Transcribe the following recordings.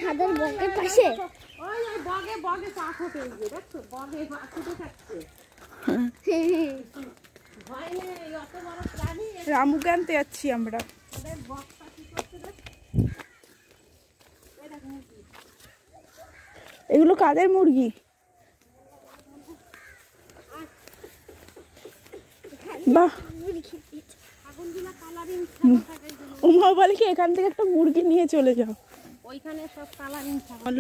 ছাদের বকের পাশে ওই বগে বগে চা খেতে গিয়ে দেখছো বগে খেতে থাকছে। ভয় নেই, অত বড় প্রাণী। রামুকে আনতে যাচ্ছি আমরা। এগুলো কাদের মুরগি? বাহ, উমা বলে কি এখান থেকে একটা মুরগি নিয়ে চলে যাও। ওইখানে সব কালারিং ছাগল।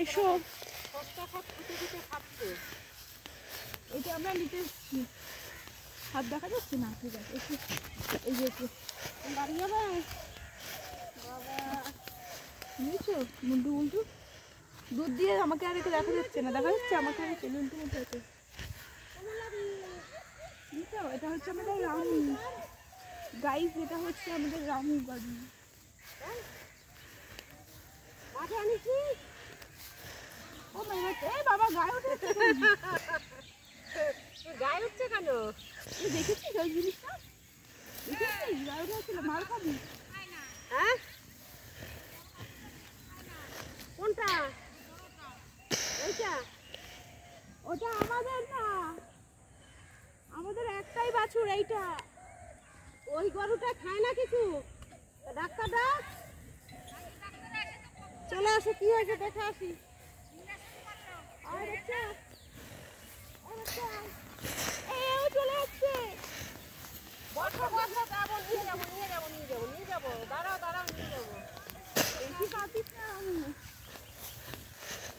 এসো, এটা আমরা নিতে এসেছি। হাত দেখা যাচ্ছে না? ঠিক আছে, এই যে বাড়ি যাবে নিয়েছো মুন্টু মুন্টু দুধ দিয়ে। আমাকে আর এটা দেখা যাচ্ছে না, দেখা যাচ্ছে আমাকে আর উল্টু মুন্টু আছে। এটা হচ্ছে আমাদের রামু গাইস, এটা হচ্ছে আমাদের রামু বাড়ি। ও বাবা গায়ে উঠেছে। গায়ে উঠছে কেন? দেখেছিস ওই জিনিসটা? দেখেছিস গায়ে উঠেছিল? মার খাবি। হ্যাঁ কোনটা? ওইটা? ওটা আমাদের না, আমাদের একটাই বাছুর এইটা। ওই গরুটা খায় না কিছু? ডাক্তার ডাক, চলে আসো, কি হয়েছে দেখে আসি। চলে আসছে। বসো বসো, যাবো, নিয়ে যাবো নিয়ে যাবো নিয়ে যাবো নিয়ে যাবো, দাঁড়াও দাঁড়াও, নিয়ে যাবো। বেশি পাতিস না আমি,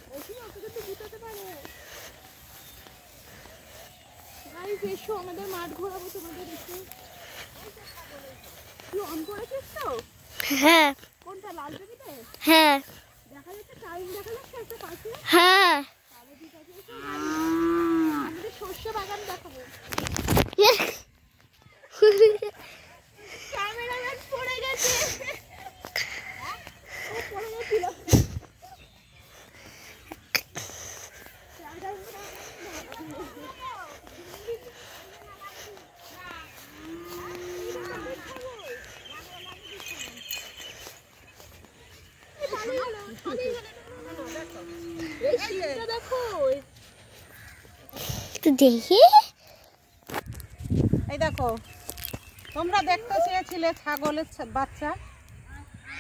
বেশি অতটা তো গুটাতে পারে। গাইস এসো, আমাদের মাঠ ঘোরাবো তোমাদের। একটু তুই অন করেছিস তো? হ্যাঁ কোনটা, লাল টিভিতে? হ্যাঁ দেখা যাচ্ছে, টাইম দেখা যাচ্ছে একটা পাশে। হ্যাঁ তাহলে ঠিক আছে, এসো। আমাদের সর্ষে বাগান দেখাবো। ক্যামেরাম্যান পড়ে গেছে। ও পড়ে গেছিল। দেখি এই দেখো, তোমরা দেখতে চেয়েছিলে ছাগলের বাচ্চা,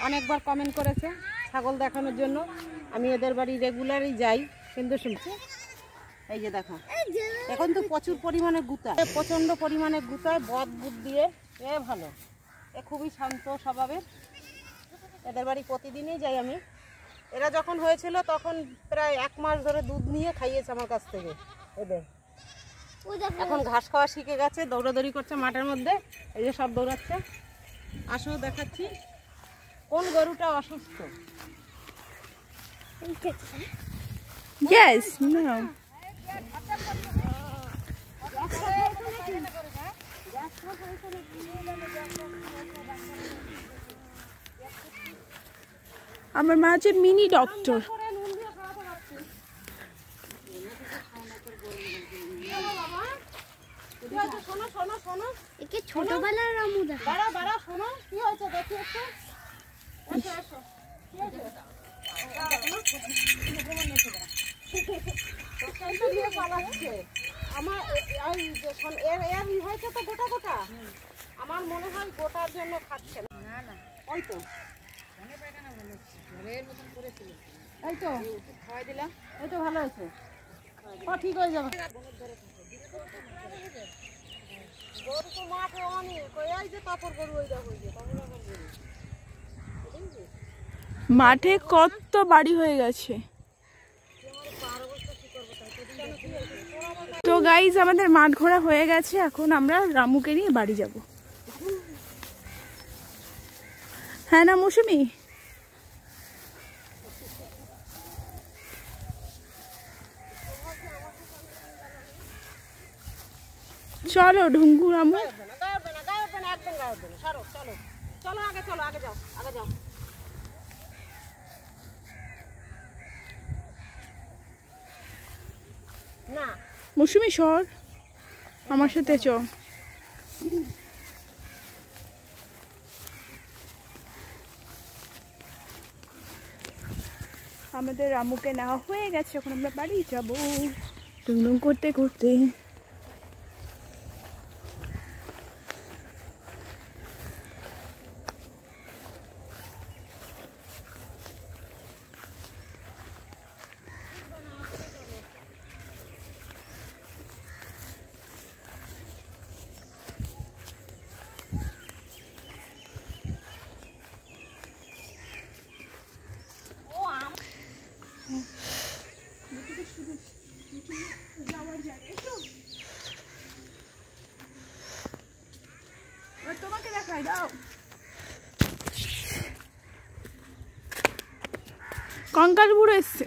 অনেকবার কমেন্ট করেছে ছাগল দেখানোর জন্য। আমি এদের বাড়ি রেগুলারই যাই, কিন্তু শুনছি এই যে দেখো, এখন তো প্রচুর পরিমাণে গুতায়, প্রচণ্ড পরিমাণে গুতায়, বদ বুদ দিয়ে। এ ভালো, এ খুবই শান্ত স্বভাবের। এদের বাড়ি প্রতিদিনই যাই আমি। এরা যখন হয়েছিল তখন প্রায় 1 মাস ধরে দুধ নিয়ে খাইয়েছে আমার কাছ থেকে এদের। এখন ঘাস খাওয়া শিখে গেছে, দৌড়াদৌড়ি করছে মাঠের মধ্যে। এই যে সব দৌড়াচ্ছে। আসো দেখাচ্ছি কোন গরুটা অসুস্থ। Yes, no. আমার মা হচ্ছে মিনি ডক্টর। শোনো শোনো শোনো, একে ছোটবেলার রামু দেখা। দাঁড়া দাঁড়া, শোনো কি হয়েছে দেখি একটু। এসো এসো, কি হয়েছে? আমার এর হয়েছে তো গোটা গোটা। আমার মনে হয় গোটার জন্য খাচ্ছে না। ওই তো এই তো খাওয়াই দিলাম, এই তো ভালো হয়েছে। ও ঠিক হয়ে যাবে। গরু তো মাঠে অনেক, ওই যে কাপড় গরু, ওই দেখো মাঠে কত বাড়ি হয়ে গেছে। তো গাইজ আমাদের মাঠ ঘোরা হয়ে গেছে, এখন আমরা রামুকে নিয়ে বাড়ি যাব। হ্যাঁ না মৌসুমি? চলো ঢুঙ্গু রামু। চলো আগে, চলো আগে যাও, আগে যাও। না মৌসুমি সর, আমার সাথে চ। আমাদের রামুকে নেওয়া হয়ে গেছে, এখন আমরা বাড়ি যাবো টুংটুং করতে করতে। তোমাকে দেখাই দাও, কঙ্কাল বুড়ো এসছে।